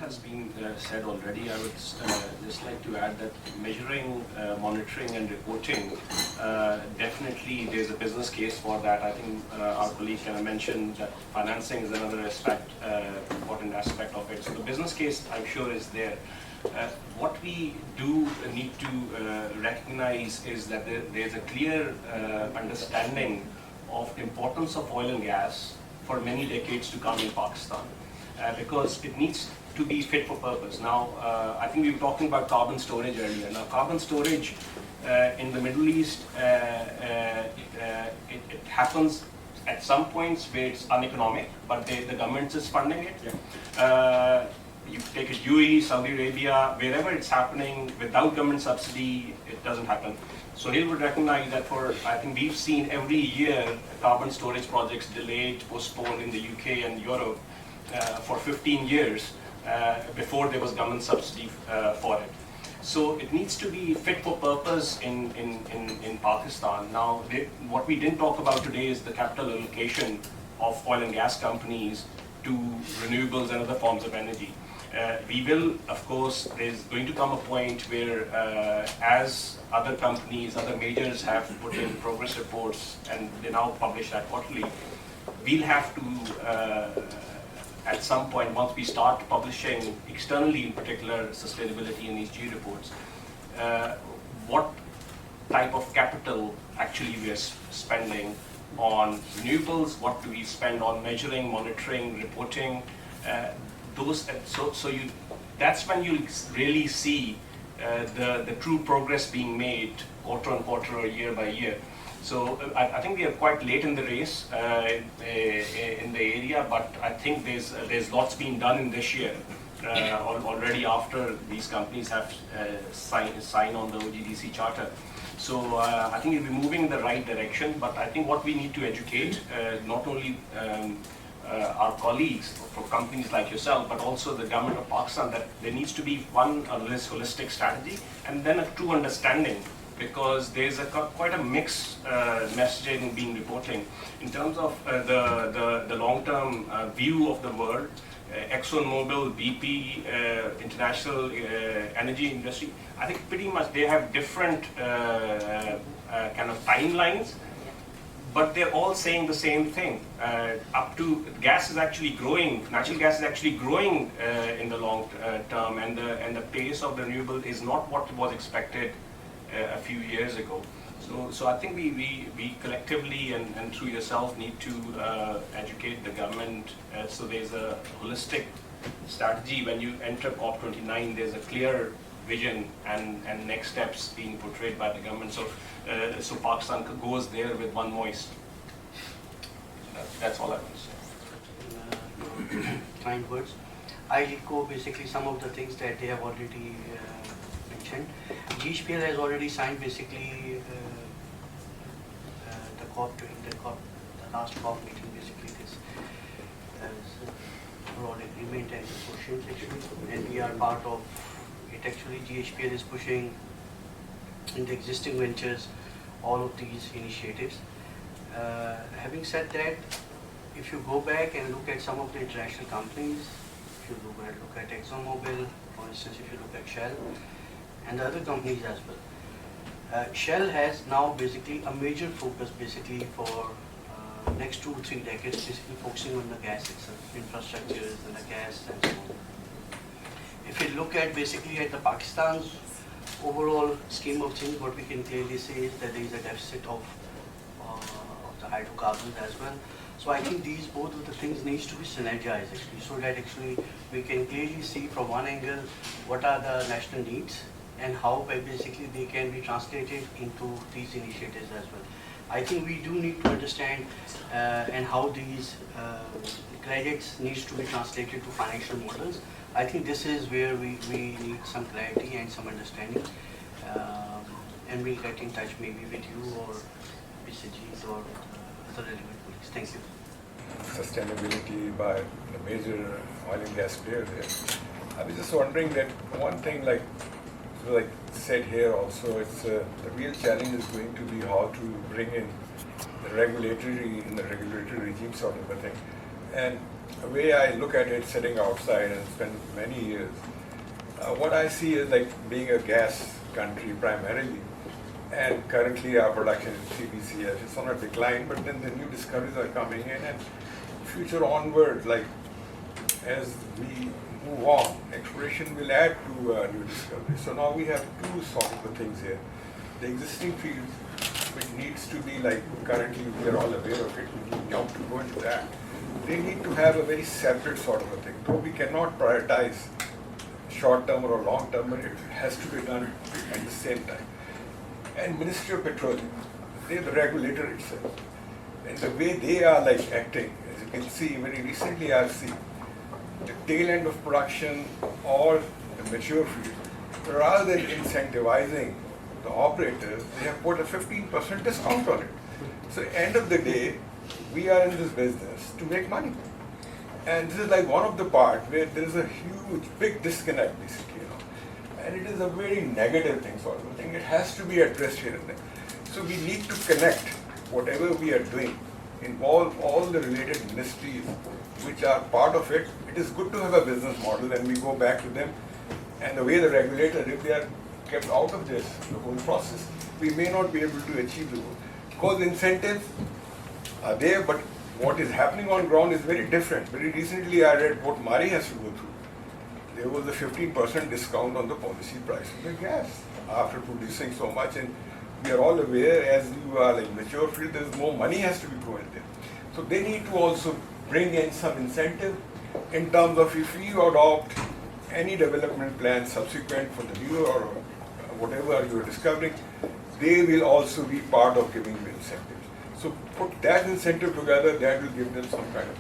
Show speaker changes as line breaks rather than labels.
has been said already. I would just like to add that measuring, monitoring and reporting, definitely there's a business case for that. I think our colleague kind of mentioned that financing is another aspect, important aspect of it. So the business case, I'm sure, is there. What we do need to recognize is that there's a clear understanding of the importance of oil and gas for many decades to come in Pakistan, because it needs to be fit for purpose. Now, I think we were talking about carbon storage earlier. Now, carbon storage in the Middle East, it happens at some points where it's uneconomic, but the government is funding it. Yeah. You take it UAE, Saudi Arabia, wherever it's happening without government subsidy, it doesn't happen. So he would recognize that I think we've seen every year carbon storage projects delayed, postponed in the UK and Europe for 15 years before there was government subsidy for it. So it needs to be fit for purpose in Pakistan. Now, what we didn't talk about today is the capital allocation of oil and gas companies to renewables and other forms of energy. We will, of course, there's going to come a point where as other companies, other majors have put in progress reports and they now publish that quarterly, we'll have to, at some point, once we start publishing externally, in particular, sustainability and ESG reports, what type of capital actually we are spending on renewables, what do we spend on measuring, monitoring, reporting, that's when you'll really see the true progress being made quarter on quarter or year by year. So I think we are quite late in the race in the area, but I think there's lots being done in this year already after these companies have signed on the OGDC charter. So I think we'll be moving in the right direction, but I think what we need to educate, not only our colleagues from companies like yourself, but also the government of Pakistan, that there needs to be one, a holistic strategy, and then a true understanding, because there's quite a mixed messaging being reporting in terms of the long-term view of the world. ExxonMobil, BP, international energy industry, I think pretty much they have different kind of timelines, but they're all saying the same thing. Gas is actually growing, natural gas is actually growing in the long term, and the pace of the renewable is not what was expected a few years ago. So I think we collectively and through yourself need to educate the government, so there's a holistic strategy. When you enter COP29, there's a clear vision and next steps being portrayed by the government. So Pakistan goes there with one voice. That's all I want to say.
Kind words. I echo basically some of the things that they have already mentioned. GHPL has already signed basically the last COP meeting, basically this overall agreement and consortiums actually, and we are part of it. Actually, GHPL is pushing in the existing ventures all of these initiatives. Having said that, if you go back and look at some of the international companies, if you look at ExxonMobil, for instance, if you look at Shell, and the other companies as well, Shell has now basically a major focus basically for next 2 or 3 decades, basically focusing on the gas itself, infrastructures and the gas and so on. If you look at basically at the Pakistan's overall scheme of things, what we can clearly say is that there is a deficit of the hydrocarbons as well. So I think both of the things needs to be synergized actually, so that actually we can clearly see from one angle what are the national needs and how basically they can be translated into these initiatives as well. I think we do need to understand and how these credits needs to be translated to financial models. I think this is where we need some clarity and some understanding, and we'll get in touch maybe with you or BCGs or other relevant colleagues. Thank you.
Sustainability by the major oil and gas players here. I was just wondering that one thing, like said here also, it's the real challenge is going to be how to bring in the regulatory regime sort of a thing. And the way I look at it sitting outside and spend many years, what I see is like being a gas country primarily, and currently our production is CPCS, it's on a decline, but then the new discoveries are coming in, and future onward, like as we move on, exploration will add to new discoveries. So now we have two sort of things here. The existing field, which needs to be like, currently we are all aware of it, we need now to go into that. They need to have a very separate sort of a thing. Though we cannot prioritize short term or long term, but it has to be done at the same time. And Ministry of Petroleum, they're the regulator itself. And the way they are like acting, as you can see, very recently I've seen the tail end of production or the mature field, rather than incentivizing the operators, they have put a 15% discount on it. So end of the day, we are in this business to make money. And this is like one of the parts where there is a huge, big disconnect basically, and it is a very negative thing sort of a thing. It has to be addressed here and there. So we need to connect whatever we are doing, involve all the related ministries which are part of it. It is good to have a business model and we go back to them, and the way the regulator, if they are kept out of this, the whole process, we may not be able to achieve the goal. Because incentives are there, but what is happening on ground is very different. Very recently I read what Mari has to go through. There was a 15% discount on the policy price of the gas after producing so much, and we are all aware, as you are like mature field, there is more money has to be going there. So they need to also bring in some incentive in terms of if you adopt any development plan subsequent for the new or whatever you are discovering, they will also be part of giving you incentives. So put that incentive together, that will give them some kind of